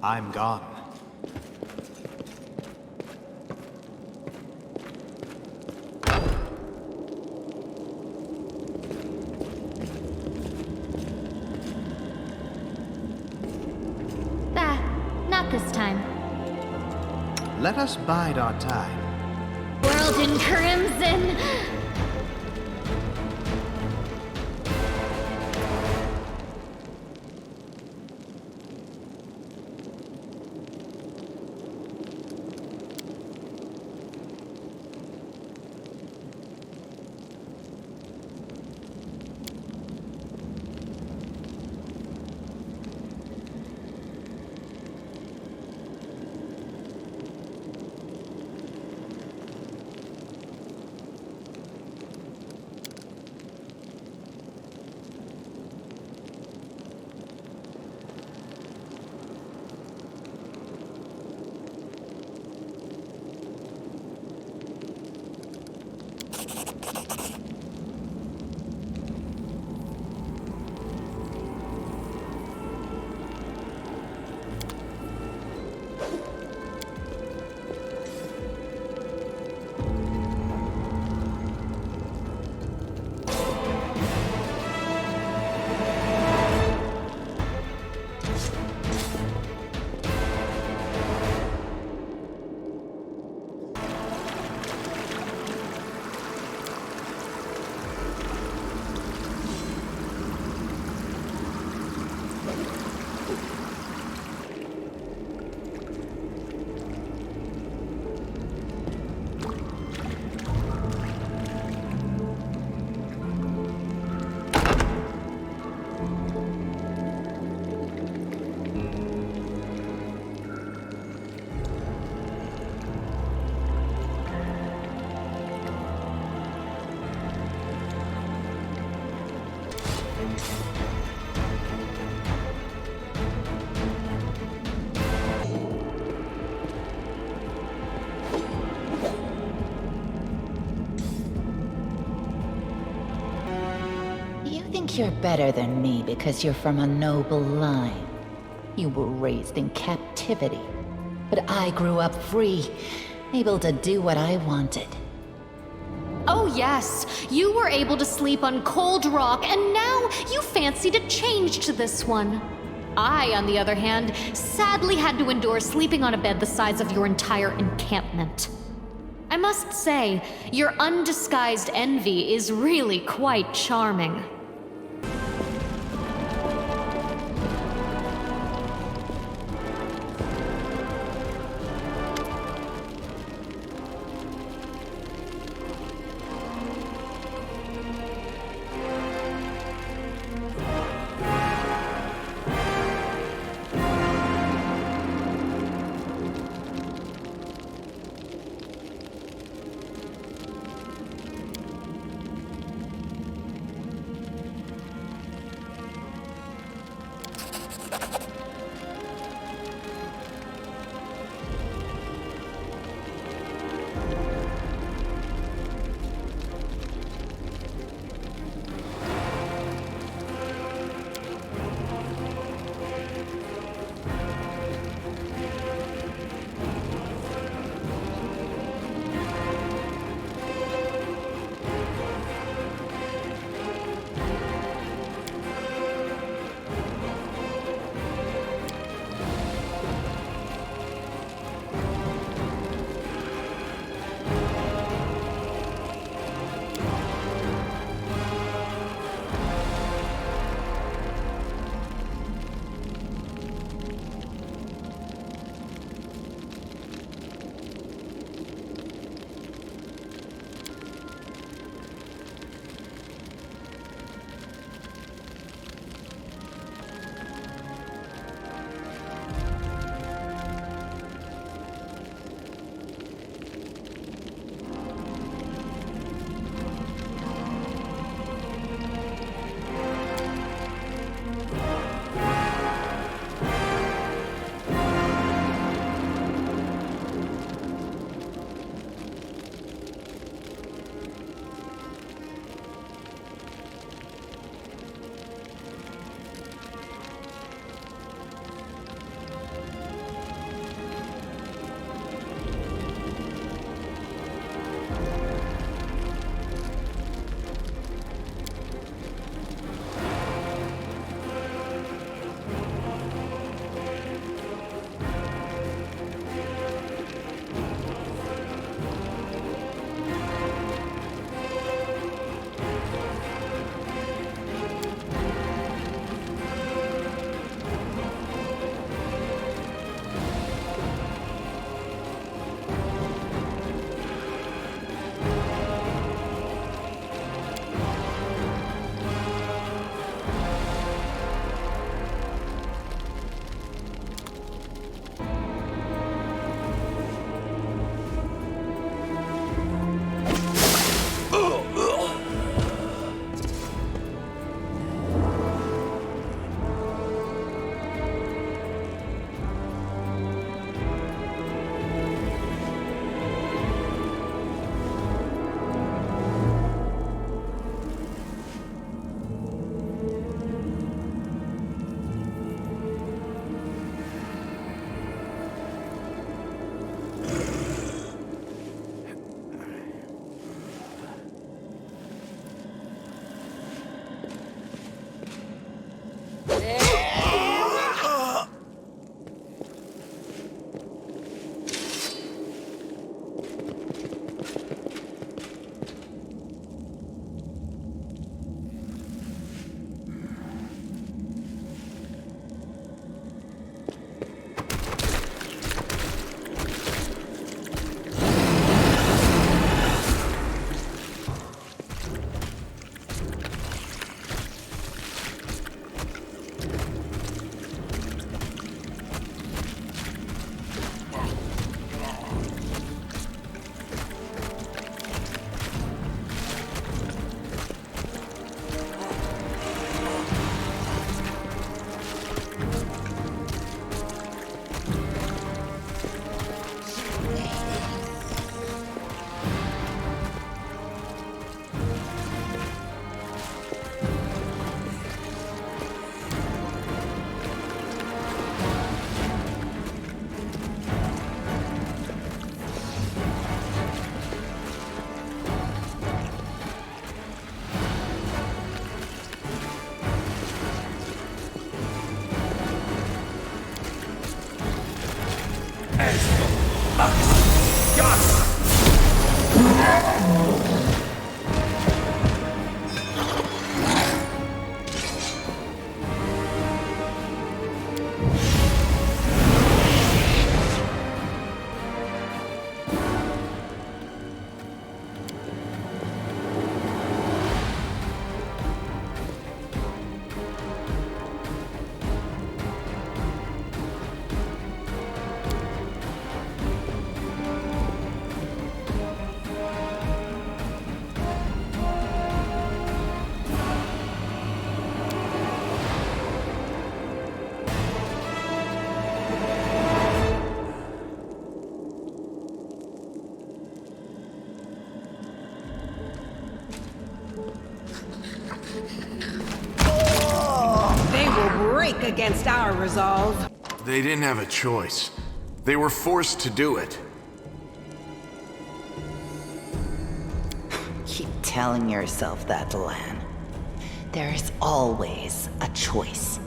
I'm gone. Not this time. Let us bide our time. World in crimson! You're better than me because you're from a noble line. You were raised in captivity. But I grew up free, able to do what I wanted. Oh yes, you were able to sleep on cold rock, and now you fancied a change to this one. I, on the other hand, sadly had to endure sleeping on a bed the size of your entire encampment. I must say, your undisguised envy is really quite charming. break against our resolve. They didn't have a choice. They were forced to do it. Keep telling yourself that, Lan. There is always a choice.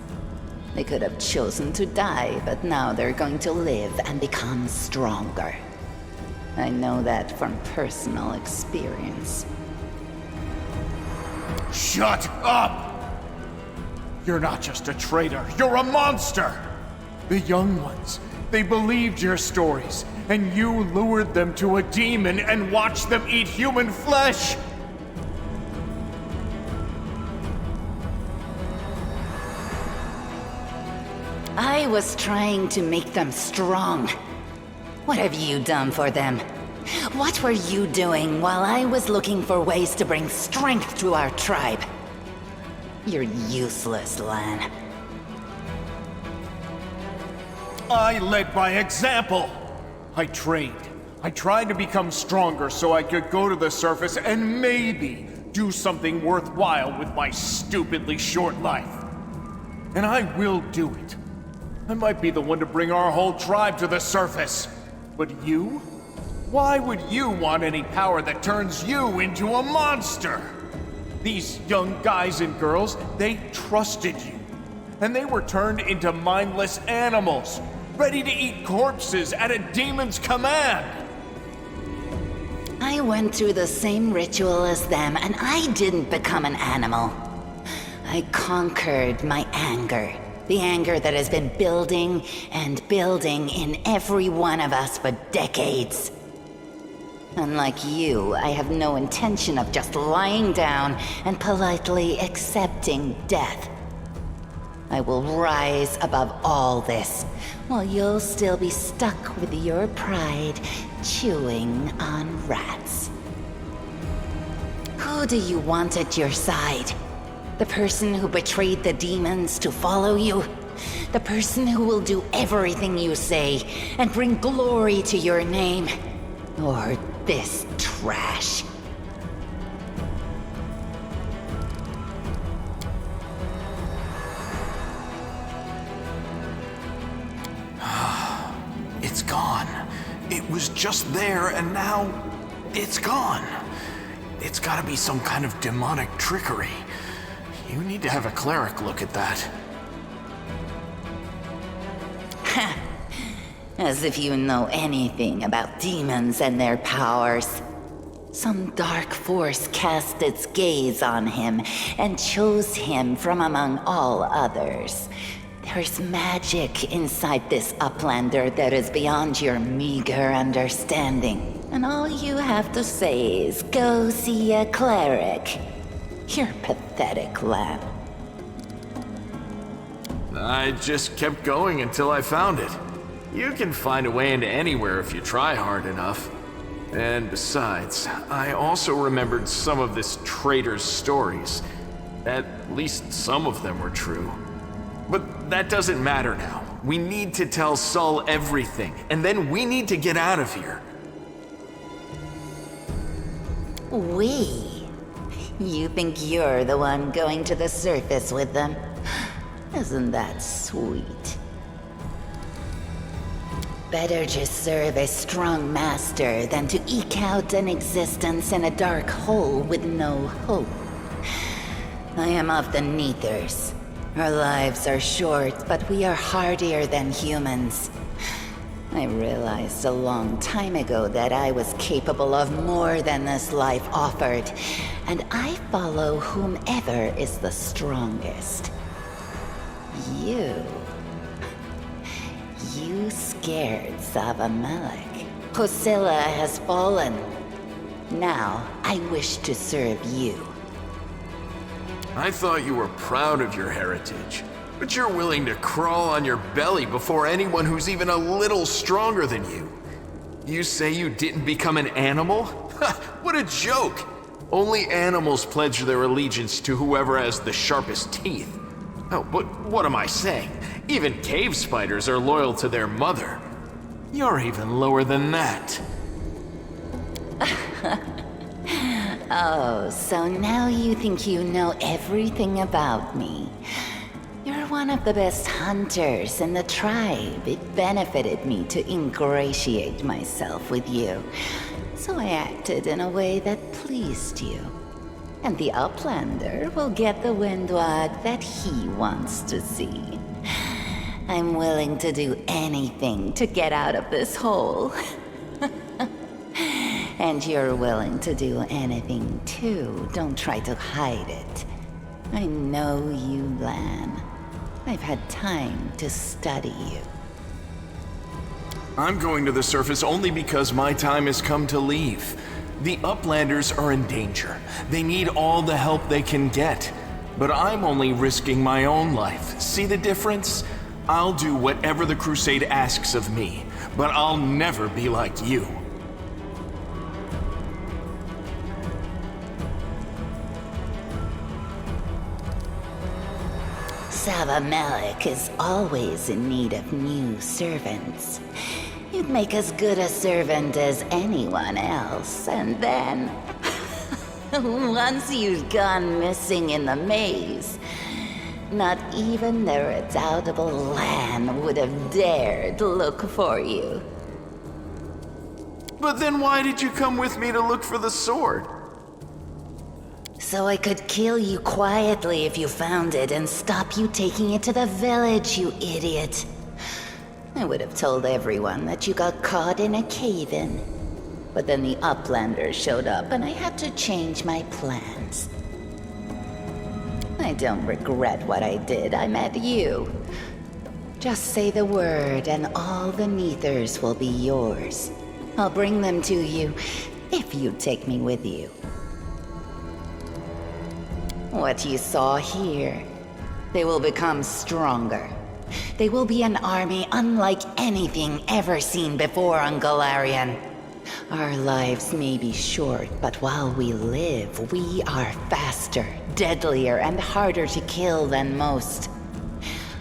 They could have chosen to die, but now they're going to live and become stronger. I know that from personal experience. Shut up! You're not just a traitor, you're a monster! The young ones, they believed your stories, and you lured them to a demon and watched them eat human flesh! I was trying to make them strong. What have you done for them? What were you doing while I was looking for ways to bring strength to our tribe? You're useless, Lan. I led by example. I trained. I tried to become stronger so I could go to the surface and maybe do something worthwhile with my stupidly short life. And I will do it. I might be the one to bring our whole tribe to the surface. But you? Why would you want any power that turns you into a monster? These young guys and girls, they trusted you. And they were turned into mindless animals, ready to eat corpses at a demon's command. I went through the same ritual as them, and I didn't become an animal. I conquered my anger. The anger that has been building and building in every one of us for decades. Unlike you, I have no intention of just lying down and politely accepting death. I will rise above all this, while you'll still be stuck with your pride, chewing on rats. Who do you want at your side? The person who betrayed the demons to follow you? The person who will do everything you say and bring glory to your name? Or this trash? It's gone. It was just there, and now it's gone. It's gotta be some kind of demonic trickery. You need to have a cleric look at that. Ha! As if you know anything about demons and their powers. Some dark force cast its gaze on him and chose him from among all others. There's magic inside this uplander that is beyond your meager understanding. And all you have to say is, go see a cleric. You're pathetic, Lan. I just kept going until I found it. You can find a way into anywhere if you try hard enough. And besides, I also remembered some of this traitor's stories. At least some of them were true. But that doesn't matter now. We need to tell Saul everything, and then we need to get out of here. We? You think you're the one going to the surface with them? Isn't that sweet? Better just serve a strong master than to eke out an existence in a dark hole with no hope. I am of the Neathers. Our lives are short, but we are hardier than humans. I realized a long time ago that I was capable of more than this life offered, and I follow whomever is the strongest. You scared Zavamelech. Hosilla has fallen. Now, I wish to serve you. I thought you were proud of your heritage, but you're willing to crawl on your belly before anyone who's even a little stronger than you. You say you didn't become an animal? What a joke! Only animals pledge their allegiance to whoever has the sharpest teeth. Oh, but what am I saying? Even cave spiders are loyal to their mother. You're even lower than that. Oh, so now you think you know everything about me. You're one of the best hunters in the tribe. It benefited me to ingratiate myself with you. So I acted in a way that pleased you. And the Uplander will get the windwag that he wants to see. I'm willing to do anything to get out of this hole. And you're willing to do anything too. Don't try to hide it. I know you, Lan. I've had time to study you. I'm going to the surface only because my time has come to leave. The Uplanders are in danger. They need all the help they can get. But I'm only risking my own life. See the difference? I'll do whatever the Crusade asks of me, but I'll never be like you. Savamelek is always in need of new servants. You'd make as good a servant as anyone else, and then... once you'd gone missing in the maze, not even the redoubtable Lan would have dared look for you. But then why did you come with me to look for the sword? So I could kill you quietly if you found it and stop you taking it to the village, you idiot. I would have told everyone that you got caught in a cave-in. But then the Uplanders showed up and I had to change my plans. I don't regret what I did. I met you. Just say the word and all the Neathers will be yours. I'll bring them to you if you take me with you. What you saw here, they will become stronger. They will be an army unlike anything ever seen before on Galarian. Our lives may be short, but while we live, we are faster, deadlier, and harder to kill than most.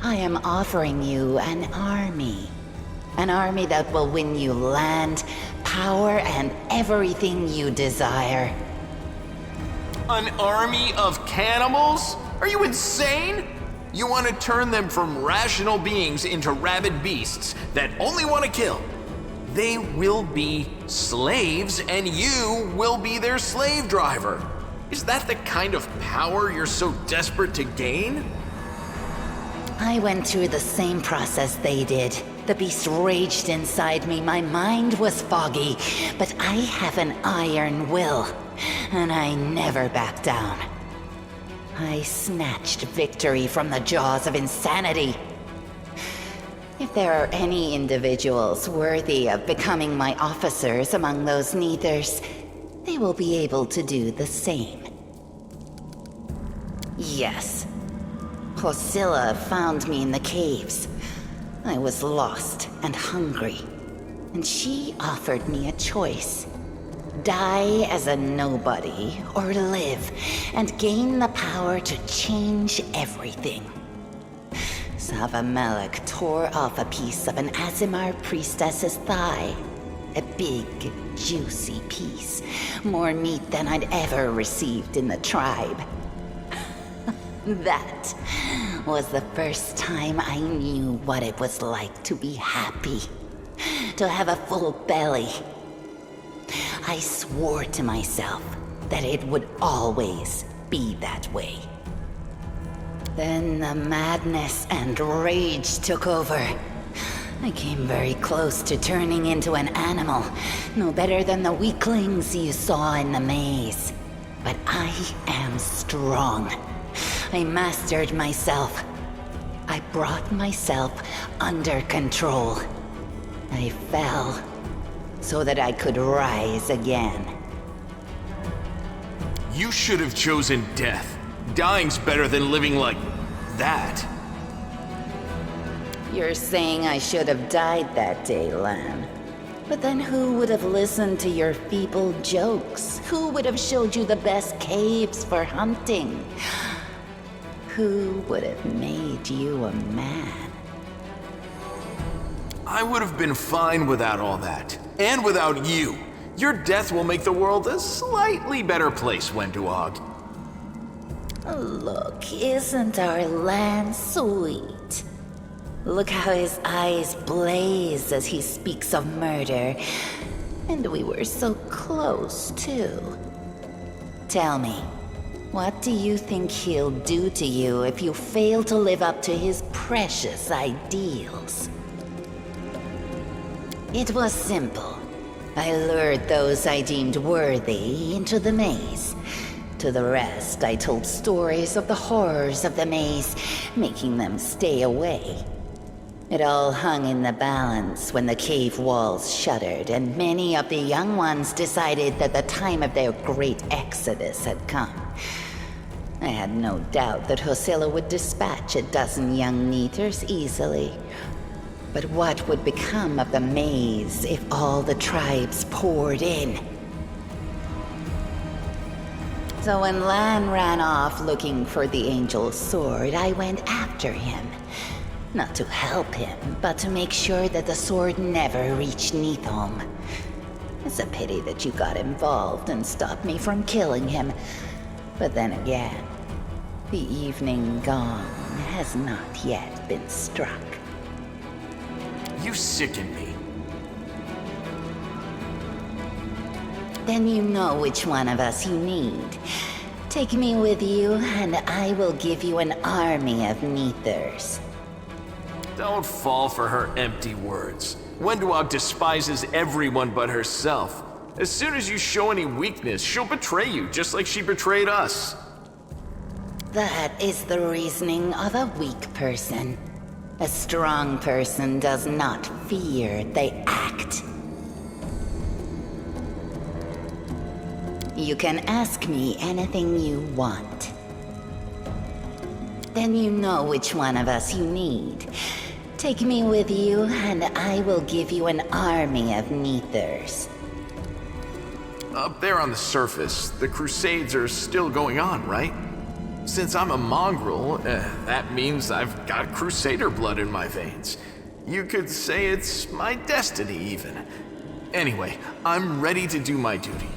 I am offering you an army. An army that will win you land, power, and everything you desire. An army of cannibals? Are you insane? You want to turn them from rational beings into rabid beasts that only want to kill. They will be slaves, and you will be their slave driver. Is that the kind of power you're so desperate to gain? I went through the same process they did. The beast raged inside me. My mind was foggy, but I have an iron will, and I never back down. I snatched victory from the jaws of insanity. If there are any individuals worthy of becoming my officers among those Neathers, they will be able to do the same. Yes, Hosilla found me in the caves. I was lost and hungry, and she offered me a choice. Die as a nobody, or live and gain the power to change everything. Savamelek tore off a piece of an Azimar priestess's thigh. A big, juicy piece. More meat than I'd ever received in the tribe. That was the first time I knew what it was like to be happy. To have a full belly. I swore to myself that it would always be that way. Then the madness and rage took over. I came very close to turning into an animal, no better than the weaklings you saw in the maze. But I am strong. I mastered myself. I brought myself under control. I fell so that I could rise again. You should have chosen death. Dying's better than living like that. You're saying I should have died that day, Lan. But then who would have listened to your feeble jokes? Who would have showed you the best caves for hunting? Who would have made you a man? I would have been fine without all that. And without you. Your death will make the world a slightly better place, Wenduog. Look, isn't our land sweet? Look how his eyes blaze as he speaks of murder. And we were so close, too. Tell me, what do you think he'll do to you if you fail to live up to his precious ideals? It was simple. I lured those I deemed worthy into the maze. To the rest, I told stories of the horrors of the maze, making them stay away. It all hung in the balance when the cave walls shuttered and many of the young ones decided that the time of their great exodus had come. I had no doubt that Hosilla would dispatch a dozen young Neethers easily. But what would become of the maze if all the tribes poured in? So when Lan ran off looking for the Angel's sword, I went after him. Not to help him, but to make sure that the sword never reached Neathholm. It's a pity that you got involved and stopped me from killing him. But then again, the evening gong has not yet been struck. You sicken me. Then you know which one of us you need. Take me with you, and I will give you an army of Neethers. Don't fall for her empty words. Wenduog despises everyone but herself. As soon as you show any weakness, she'll betray you, just like she betrayed us. That is the reasoning of a weak person. A strong person does not fear, they act. You can ask me anything you want. Then you know which one of us you need. Take me with you, and I will give you an army of Neethers. Up there on the surface, the Crusades are still going on, right? Since I'm a mongrel, that means I've got Crusader blood in my veins. You could say it's my destiny, even. Anyway, I'm ready to do my duty.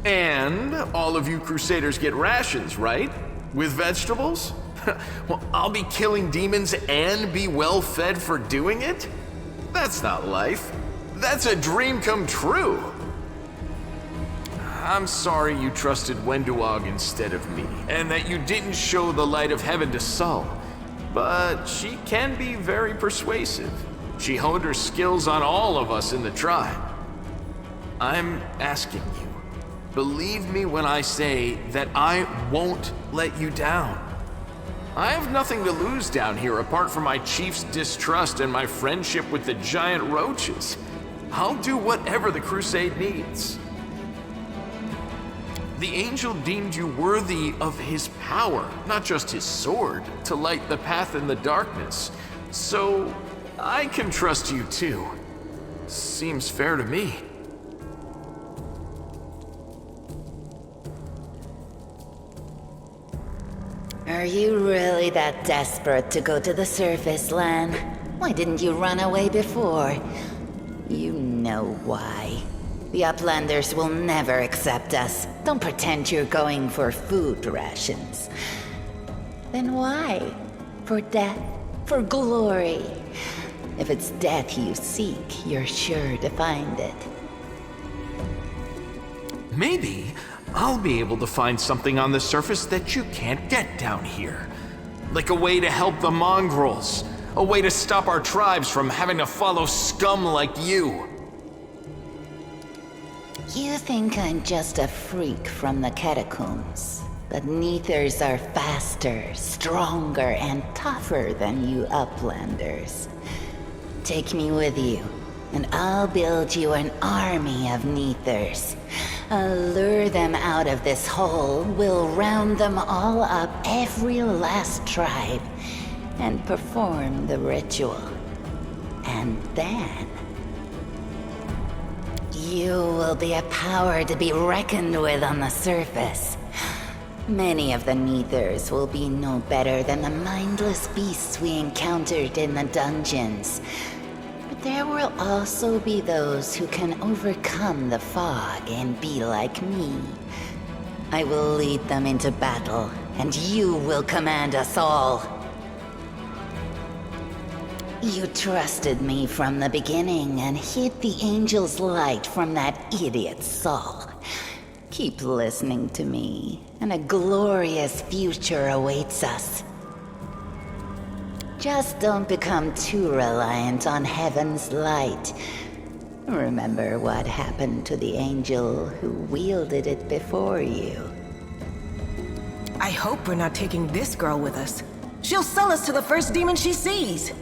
And all of you Crusaders get rations, right? With vegetables? Well, I'll be killing demons and be well fed for doing it? That's not life. That's a dream come true. I'm sorry you trusted Wenduog instead of me, and that you didn't show the light of heaven to Sol. But she can be very persuasive. She honed her skills on all of us in the tribe. I'm asking you, believe me when I say that I won't let you down. I have nothing to lose down here apart from my chief's distrust and my friendship with the giant roaches. I'll do whatever the crusade needs. The angel deemed you worthy of his power, not just his sword, to light the path in the darkness. So I can trust you too. Seems fair to me. Are you really that desperate to go to the surface, Lan? Why didn't you run away before? You know why. The Uplanders will never accept us. Don't pretend you're going for food rations. Then why? For death? For glory? If it's death you seek, you're sure to find it. Maybe I'll be able to find something on the surface that you can't get down here. Like a way to help the mongrels. A way to stop our tribes from having to follow scum like you. You think I'm just a freak from the catacombs, but Neethers are faster, stronger, and tougher than you Uplanders. Take me with you, and I'll build you an army of Neethers. I'll lure them out of this hole, we'll round them all up, every last tribe, and perform the ritual. And then you will be a power to be reckoned with on the surface. Many of the Neethers will be no better than the mindless beasts we encountered in the dungeons. But there will also be those who can overcome the fog and be like me. I will lead them into battle, and you will command us all. You trusted me from the beginning and hid the angel's light from that idiot Saul. Keep listening to me, and a glorious future awaits us. Just don't become too reliant on heaven's light. Remember what happened to the angel who wielded it before you. I hope we're not taking this girl with us. She'll sell us to the first demon she sees.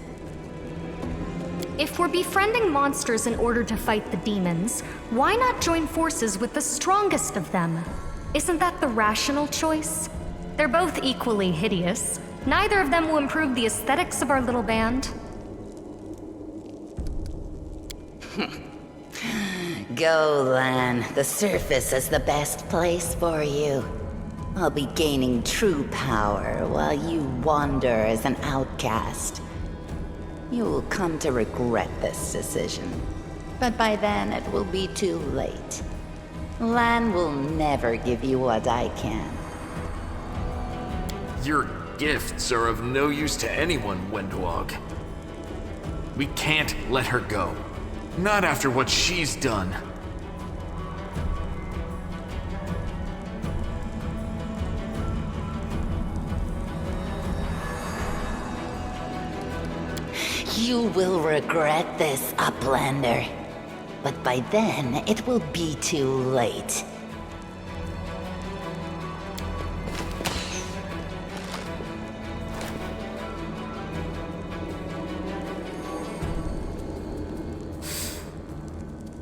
If we're befriending monsters in order to fight the demons, why not join forces with the strongest of them? Isn't that the rational choice? They're both equally hideous. Neither of them will improve the aesthetics of our little band. Go, Lan. The surface is the best place for you. I'll be gaining true power while you wander as an outcast. You will come to regret this decision. But by then it will be too late. Lan will never give you what I can. Your gifts are of no use to anyone, Wendwog. We can't let her go. Not after what she's done. You will regret this, Uplander. But by then, it will be too late.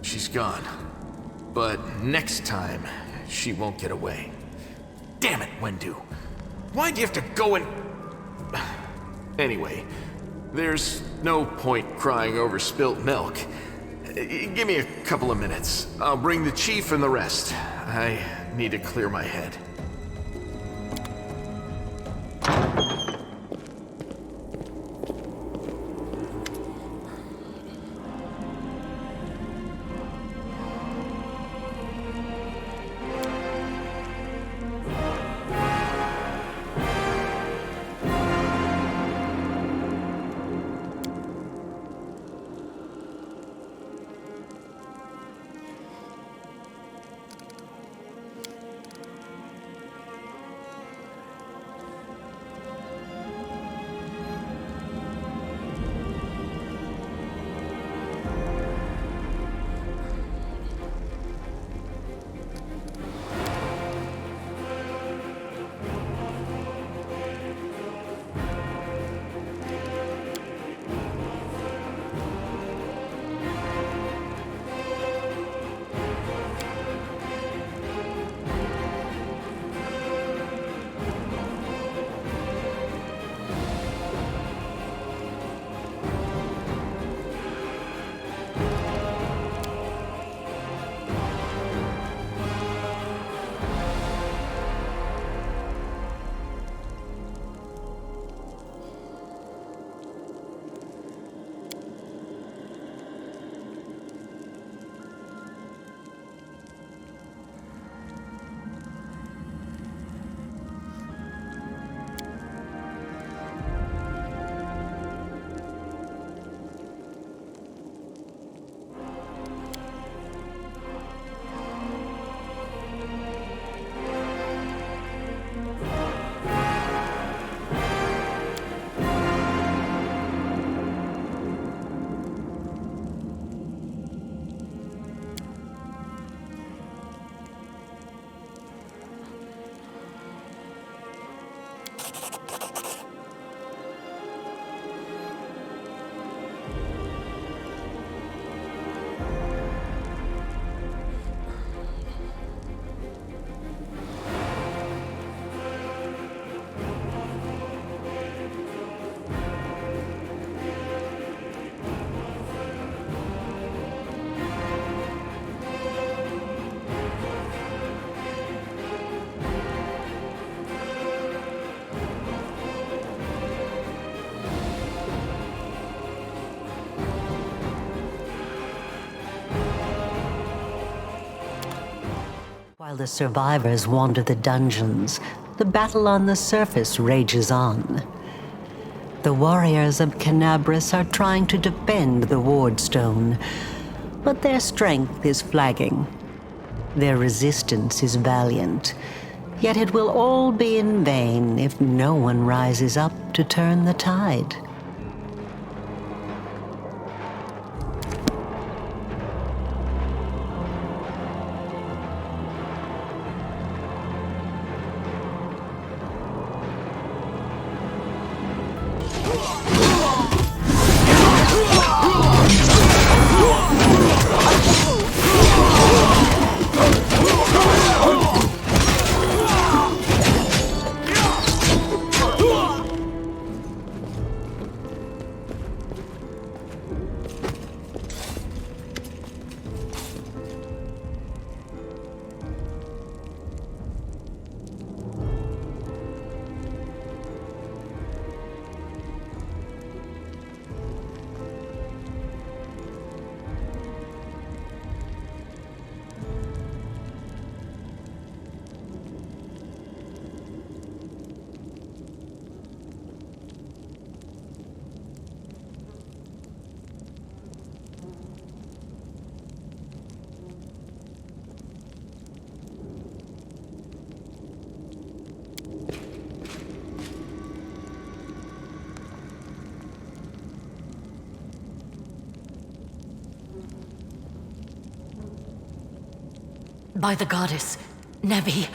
She's gone. But next time, she won't get away. Damn it, Wendu. Why'd you have to go and... Anyway, there's no point crying over spilt milk. Give me a couple of minutes. I'll bring the chief and the rest. I need to clear my head. While the survivors wander the dungeons, the battle on the surface rages on. The warriors of Canabras are trying to defend the Wardstone, but their strength is flagging. Their resistance is valiant, yet it will all be in vain if no one rises up to turn the tide. By the goddess, Nevi,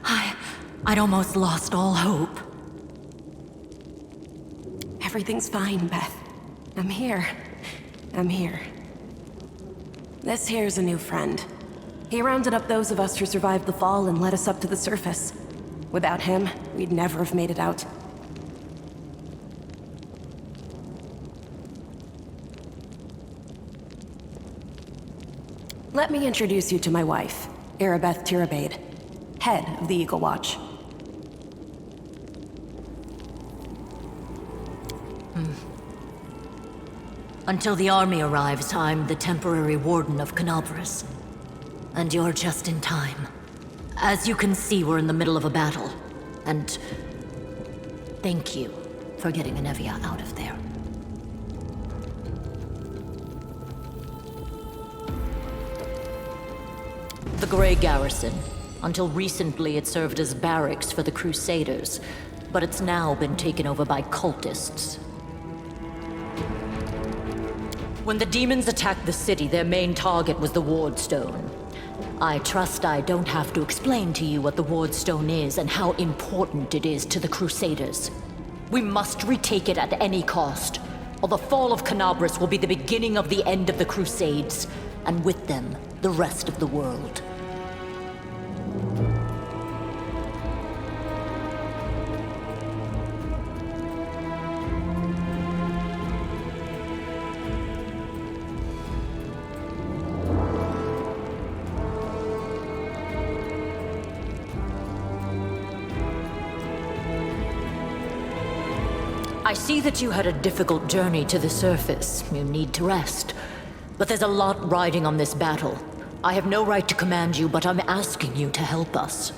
I'd almost lost all hope. Everything's fine, Beth. I'm here. This here's a new friend. He rounded up those of us who survived the fall and led us up to the surface. Without him, we'd never have made it out. Let me introduce you to my wife, Arabeth Tirabade, head of the Eagle Watch. Until the army arrives, I'm the temporary warden of Canabras. And you're just in time. As you can see, we're in the middle of a battle. And thank you for getting Anevia out of there. The Grey Garrison. Until recently, it served as barracks for the Crusaders, but it's now been taken over by cultists. When the demons attacked the city, their main target was the Wardstone. I trust I don't have to explain to you what the Wardstone is and how important it is to the Crusaders. We must retake it at any cost, or the fall of Canabras will be the beginning of the end of the Crusades, and with them, the rest of the world. I see that you had a difficult journey to the surface. You need to rest. But there's a lot riding on this battle. I have no right to command you, but I'm asking you to help us.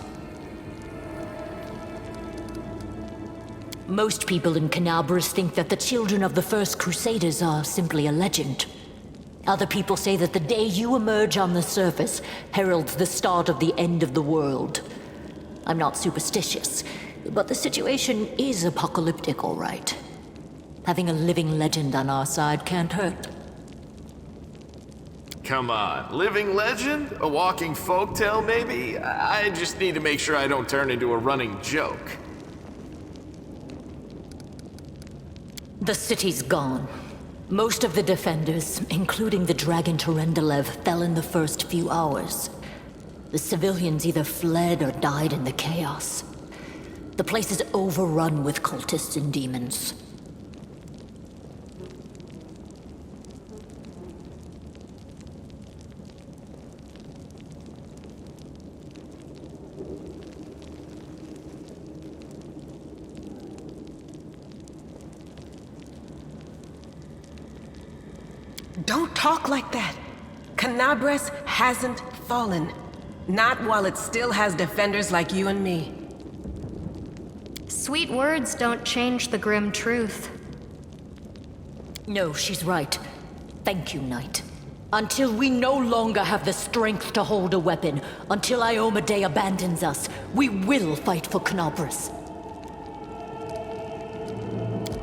Most people in Canabras think that the children of the first Crusaders are simply a legend. Other people say that the day you emerge on the surface heralds the start of the end of the world. I'm not superstitious, but the situation is apocalyptic, all right. Having a living legend on our side can't hurt. Come on, living legend? A walking folktale, maybe? I just need to make sure I don't turn into a running joke. The city's gone. Most of the defenders, including the dragon Terendelev, fell in the first few hours. The civilians either fled or died in the chaos. The place is overrun with cultists and demons. Don't talk like that. Canabras hasn't fallen. Not while it still has defenders like you and me. Sweet words don't change the grim truth. No, she's right. Thank you, Knight. Until we no longer have the strength to hold a weapon, until Iomedae abandons us, we will fight for Canobras.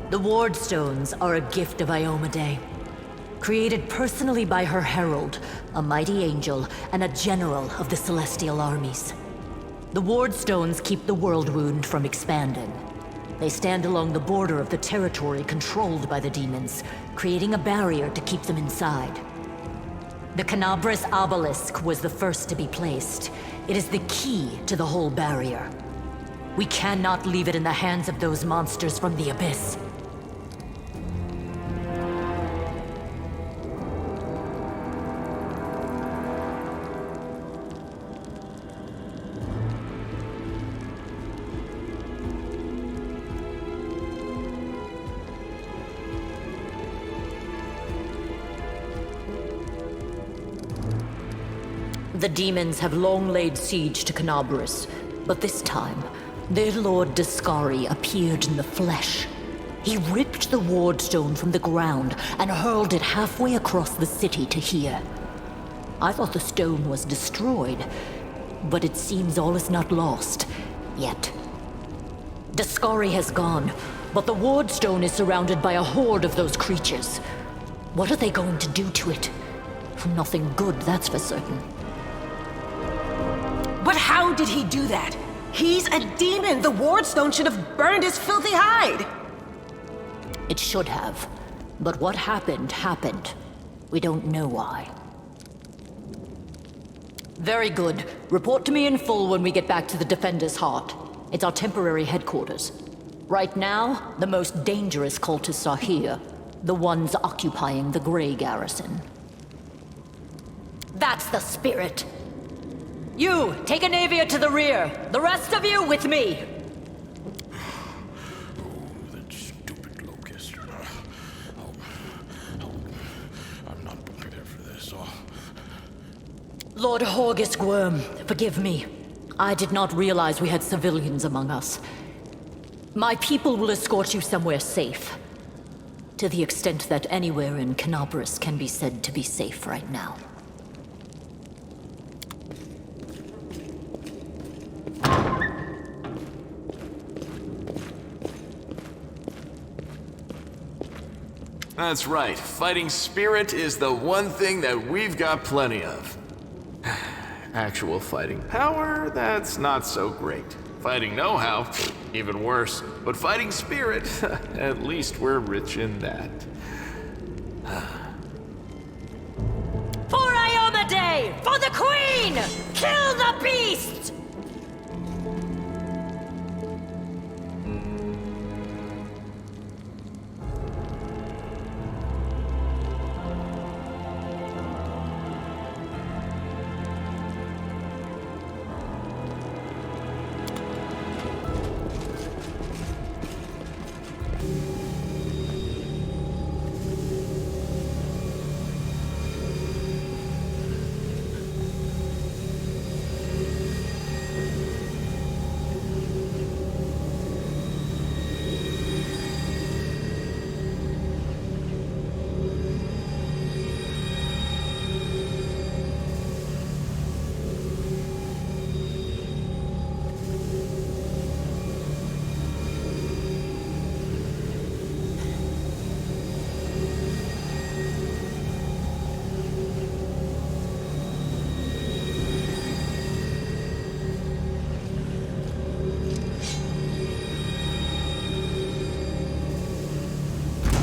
The Ward Stones are a gift of Iomedae. Created personally by her herald, a mighty angel, and a general of the Celestial armies. The Ward Stones keep the World Wound from expanding. They stand along the border of the territory controlled by the demons, creating a barrier to keep them inside. The Canobras obelisk was the first to be placed. It is the key to the whole barrier. We cannot leave it in the hands of those monsters from the abyss. The demons have long laid siege to Canobras, but this time, their lord Dascari appeared in the flesh. He ripped the ward stone from the ground and hurled it halfway across the city to here. I thought the stone was destroyed, but it seems all is not lost, yet. Dascari has gone, but the ward stone is surrounded by a horde of those creatures. What are they going to do to it? Nothing good, that's for certain. But how did he do that? He's a demon! The Wardstone should have burned his filthy hide! It should have. But what happened, happened. We don't know why. Very good. Report to me in full when we get back to the Defender's Heart. It's our temporary headquarters. Right now, the most dangerous cultists are here. The ones occupying the Grey Garrison. That's the spirit! You, take a Navia to the rear. The rest of you with me. That stupid locust. I'm not prepared for this. Lord Horgus Worm, forgive me. I did not realize we had civilians among us. My people will escort you somewhere safe. To the extent that anywhere in Canobras can be said to be safe right now. That's right. Fighting spirit is the one thing that we've got plenty of. Actual fighting power, that's not so great. Fighting know-how, even worse. But fighting spirit, at least we're rich in that. For Iomedae! For the Queen! Kill the beast!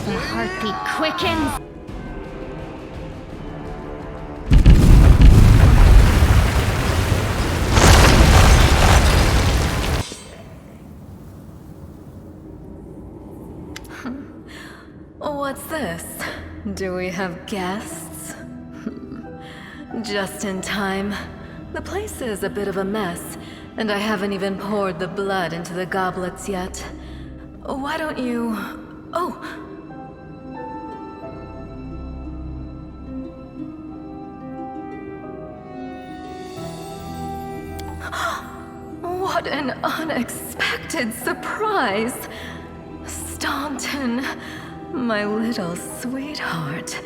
The heartbeat quickens. What's this? Do we have guests? Just in time. The place is a bit of a mess, and I haven't even poured the blood into the goblets yet. Why don't you... Oh! What What an unexpected surprise! Staunton, my little sweetheart.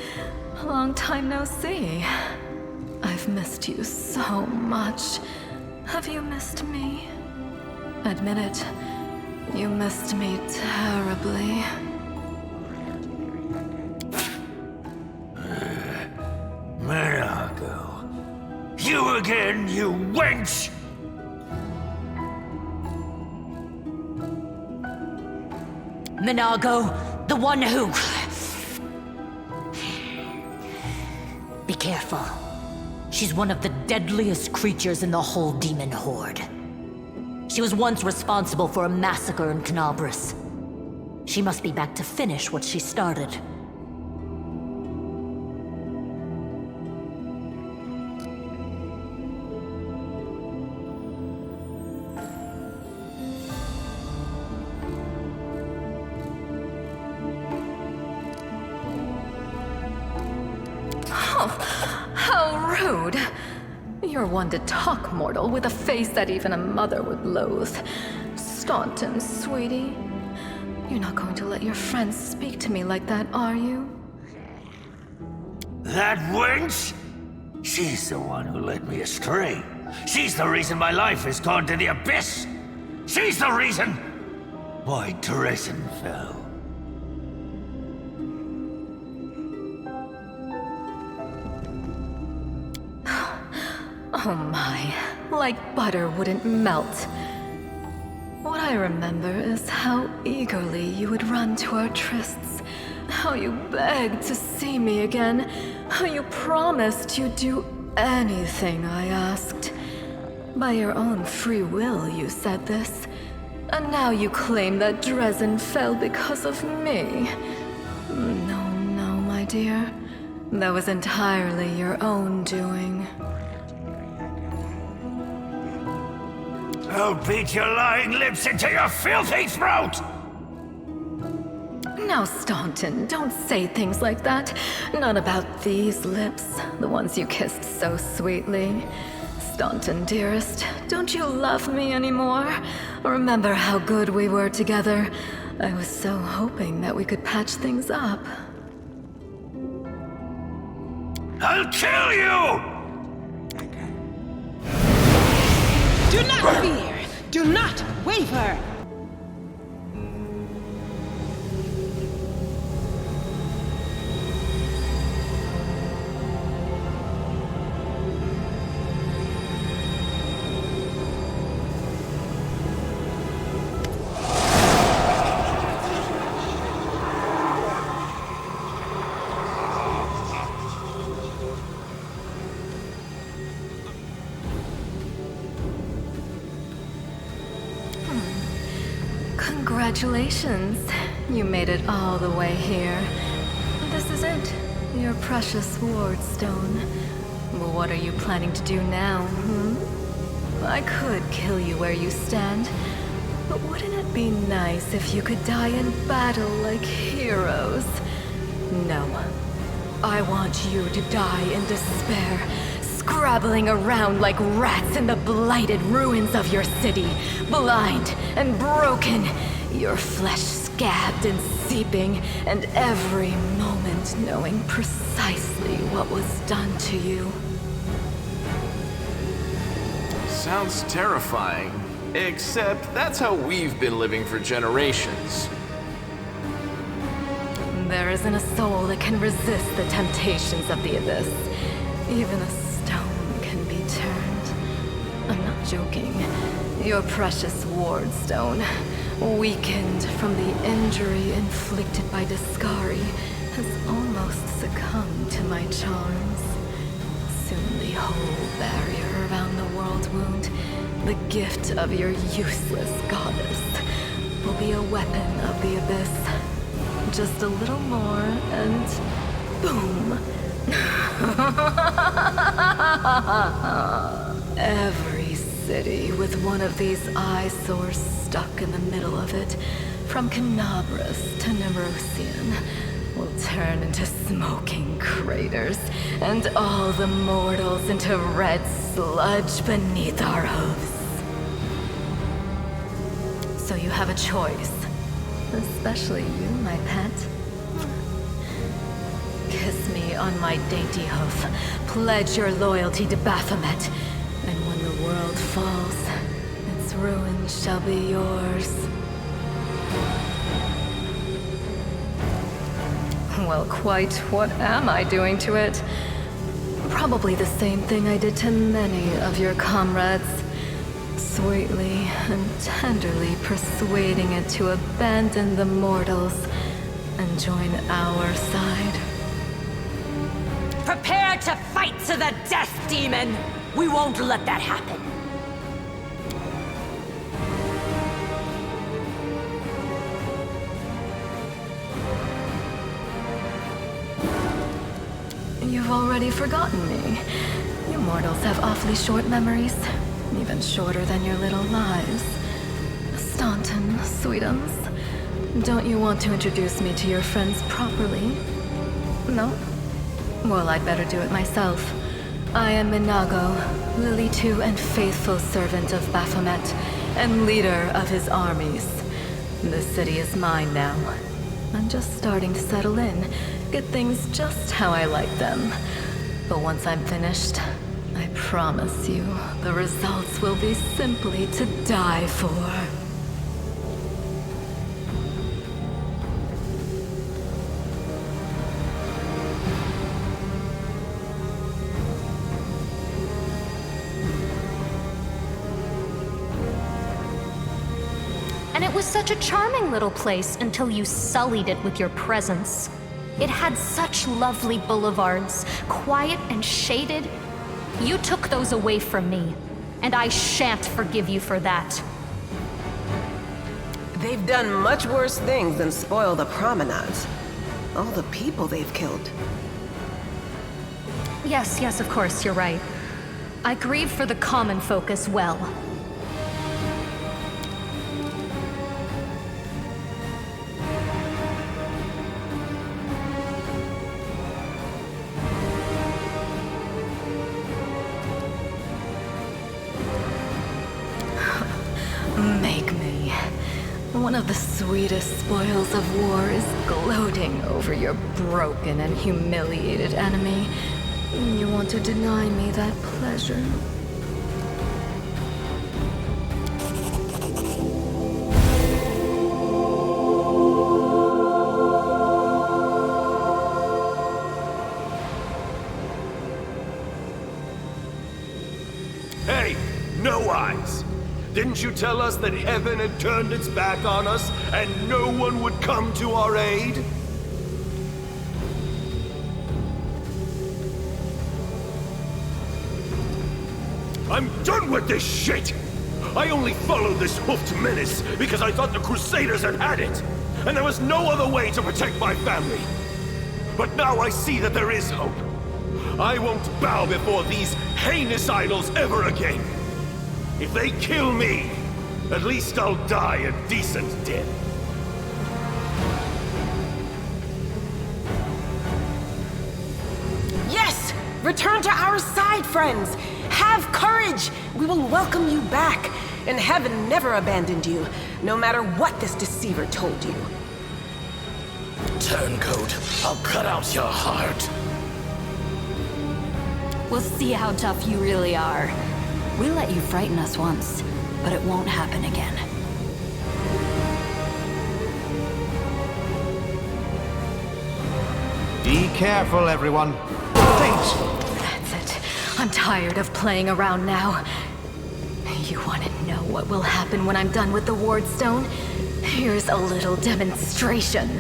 Long time no see. I've missed you so much. Have you missed me? Admit it, you missed me terribly. Monaco. You again, you wench! Minago, the one who... Be careful. She's one of the deadliest creatures in the whole demon horde. She was once responsible for a massacre in Canabris. She must be back to finish what she started. How rude! You're one to talk, mortal, with a face that even a mother would loathe. Staunton, sweetie. You're not going to let your friends speak to me like that, are you? That wench? She's the one who led me astray. She's the reason my life has gone to the abyss. She's the reason why Dresden fell. Oh my, like butter wouldn't melt. What I remember is how eagerly you would run to our trysts, how you begged to see me again, how you promised you'd do anything I asked. By your own free will, you said this, and now you claim that Dresden fell because of me. No, no, my dear. That was entirely your own doing. I'll beat your lying lips into your filthy throat! Now, Staunton, don't say things like that. Not about these lips, the ones you kissed so sweetly. Staunton, dearest, don't you love me anymore? Remember how good we were together? I was so hoping that we could patch things up. I'll kill you! Do not fear! Do not waver! Congratulations. You made it all the way here. This is it. Your precious ward stone. Well, what are you planning to do now, I could kill you where you stand, but wouldn't it be nice if you could die in battle like heroes? No. I want you to die in despair, scrabbling around like rats in the blighted ruins of your city, blind and broken, your flesh scabbed and seeping, and every moment knowing precisely what was done to you. Sounds terrifying. Except that's how we've been living for generations. There isn't a soul that can resist the temptations of the abyss. Even a stone can be turned. I'm not joking. Your precious ward stone, weakened from the injury inflicted by Discari, has almost succumbed to my charms. Soon the whole barrier around the world wound, the gift of your useless goddess, will be a weapon of the abyss. Just a little more, and boom! Every city with one of these eyesores stuck in the middle of it, from Canabris to Nerusian, will turn into smoking craters, and all the mortals into red sludge beneath our hooves. So you have a choice. Especially you, my pet. Kiss me on my dainty hoof. Pledge your loyalty to Baphomet. And when the world falls, its ruins shall be yours. Well, quite what am I doing to it? Probably the same thing I did to many of your comrades. Sweetly and tenderly persuading it to abandon the mortals and join our side. Prepare to fight to the death, demon! We won't let that happen. You've already forgotten me. You mortals have awfully short memories. Even shorter than your little lives. Staunton, sweetums. Don't you want to introduce me to your friends properly? No? Well, I'd better do it myself. I am Minago, Lily II and faithful servant of Baphomet, and leader of his armies. The city is mine now. I'm just starting to settle in, get things just how I like them. But once I'm finished, I promise you, the results will be simply to die for. And it was such a charming little place until you sullied it with your presence. It had such lovely boulevards, quiet and shaded. You took those away from me, and I shan't forgive you for that. They've done much worse things than spoil the promenades. All the people they've killed. Yes, of course, you're right. I grieve for the common folk as well. Make me. One of the sweetest spoils of war is gloating over your broken and humiliated enemy. You want to deny me that pleasure? Hey, no eyes! Didn't you tell us that heaven had turned its back on us and no one would come to our aid? I'm done with this shit! I only followed this hoofed menace because I thought the Crusaders had had it, and there was no other way to protect my family. But now I see that there is hope. I won't bow before these heinous idols ever again. If they kill me, at least I'll die a decent death. Yes! Return to our side, friends! Have courage! We will welcome you back. And heaven never abandoned you, no matter what this deceiver told you. Turncoat, I'll cut out your heart. We'll see how tough you really are. We let you frighten us once, but it won't happen again. Be careful, everyone. Fate! That's it. I'm tired of playing around now. You want to know what will happen when I'm done with the Ward Stone? Here's a little demonstration.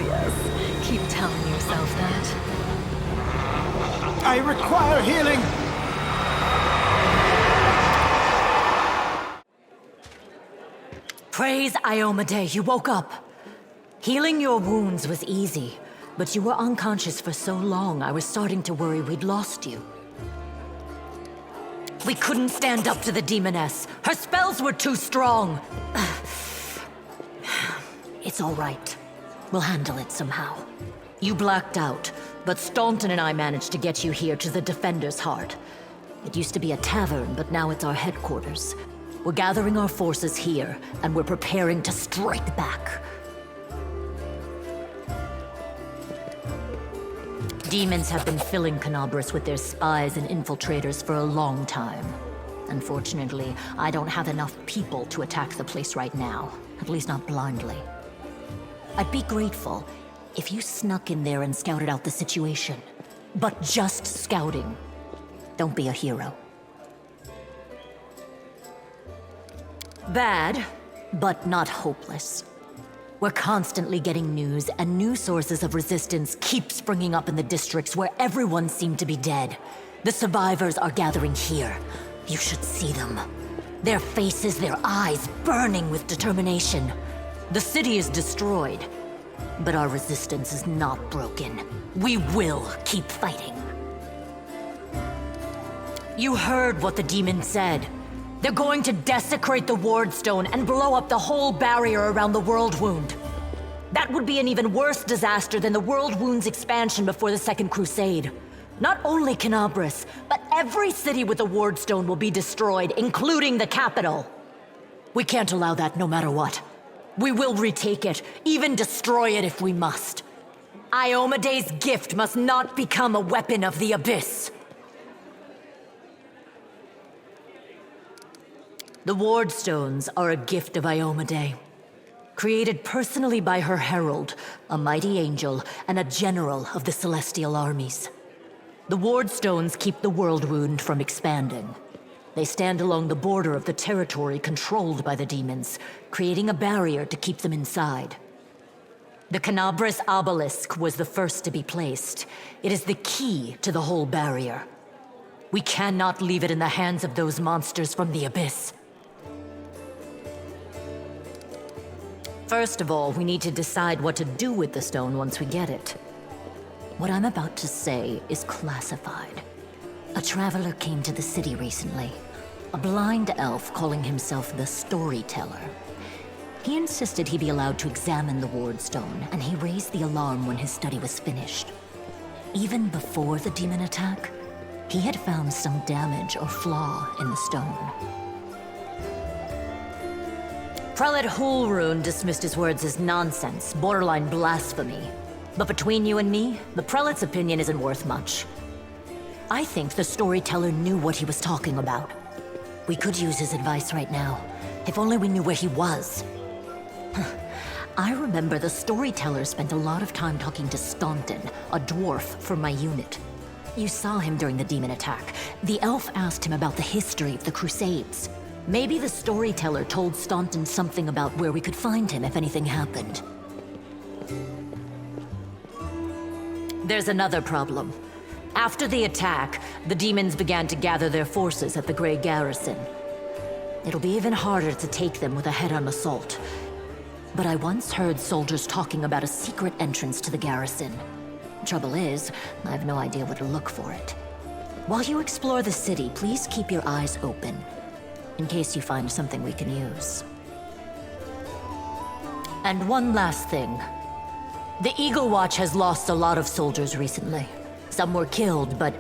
Yes. Keep telling yourself that. I require healing! Praise Iomade, you woke up. Healing your wounds was easy. But you were unconscious for so long, I was starting to worry we'd lost you. We couldn't stand up to the demoness. Her spells were too strong. It's all right. We'll handle it somehow. You blacked out, but Staunton and I managed to get you here to the Defender's Heart. It used to be a tavern, but now it's our headquarters. We're gathering our forces here, and we're preparing to strike back. Demons have been filling Canabris with their spies and infiltrators for a long time. Unfortunately, I don't have enough people to attack the place right now, at least not blindly. I'd be grateful if you snuck in there and scouted out the situation. But just scouting. Don't be a hero. Bad, but not hopeless. We're constantly getting news, and new sources of resistance keep springing up in the districts where everyone seemed to be dead. The survivors are gathering here. You should see them. Their faces, their eyes burning with determination. The city is destroyed, but our resistance is not broken. We will keep fighting. You heard what the demon said. They're going to desecrate the Wardstone and blow up the whole barrier around the World Wound. That would be an even worse disaster than the World Wound's expansion before the Second Crusade. Not only Canabris, but every city with a Wardstone will be destroyed, including the capital. We can't allow that no matter what. We will retake it, even destroy it if we must. Iomede's gift must not become a weapon of the Abyss. The Wardstones are a gift of Iomede, created personally by her herald, a mighty angel and a general of the Celestial armies. The Wardstones keep the World Wound from expanding. They stand along the border of the territory controlled by the demons, creating a barrier to keep them inside. The Canabris obelisk was the first to be placed. It is the key to the whole barrier. We cannot leave it in the hands of those monsters from the Abyss. First of all, we need to decide what to do with the stone once we get it. What I'm about to say is classified. A traveler came to the city recently. A blind elf calling himself the Storyteller. He insisted he be allowed to examine the Wardstone, and he raised the alarm when his study was finished. Even before the demon attack, he had found some damage or flaw in the stone. Prelate Hulrune dismissed his words as nonsense, borderline blasphemy. But between you and me, the prelate's opinion isn't worth much. I think the Storyteller knew what he was talking about. We could use his advice right now, if only we knew where he was. I remember the Storyteller spent a lot of time talking to Staunton, a dwarf from my unit. You saw him during the demon attack. The elf asked him about the history of the Crusades. Maybe the Storyteller told Staunton something about where we could find him if anything happened. There's another problem. After the attack, the demons began to gather their forces at the Grey Garrison. It'll be even harder to take them with a head-on assault. But I once heard soldiers talking about a secret entrance to the garrison. Trouble is, I have no idea where to look for it. While you explore the city, please keep your eyes open, in case you find something we can use. And one last thing. The Eagle Watch has lost a lot of soldiers recently. Some were killed, but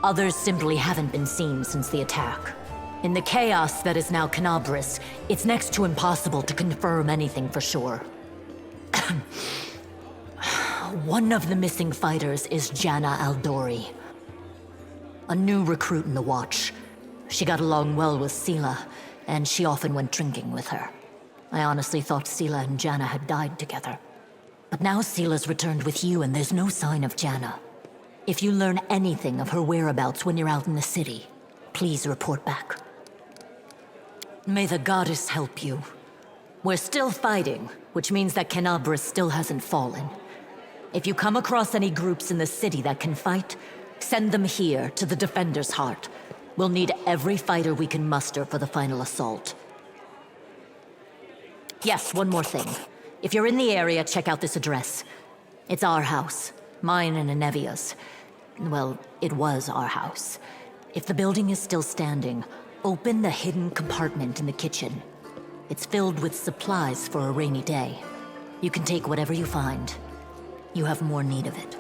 others simply haven't been seen since the attack. In the chaos that is now Canabris, it's next to impossible to confirm anything for sure. One of the missing fighters is Janna Aldori, a new recruit in the Watch. She got along well with Sela, and she often went drinking with her. I honestly thought Sela and Janna had died together. But now Sela's returned with you, and there's no sign of Janna. If you learn anything of her whereabouts when you're out in the city, please report back. May the goddess help you. We're still fighting, which means that Canabris still hasn't fallen. If you come across any groups in the city that can fight, send them here to the Defender's Heart. We'll need every fighter we can muster for the final assault. Yes, one more thing. If you're in the area, check out this address. It's our house. Mine and Anevia's. Well, it was our house. If the building is still standing, open the hidden compartment in the kitchen. It's filled with supplies for a rainy day. You can take whatever you find. You have more need of it.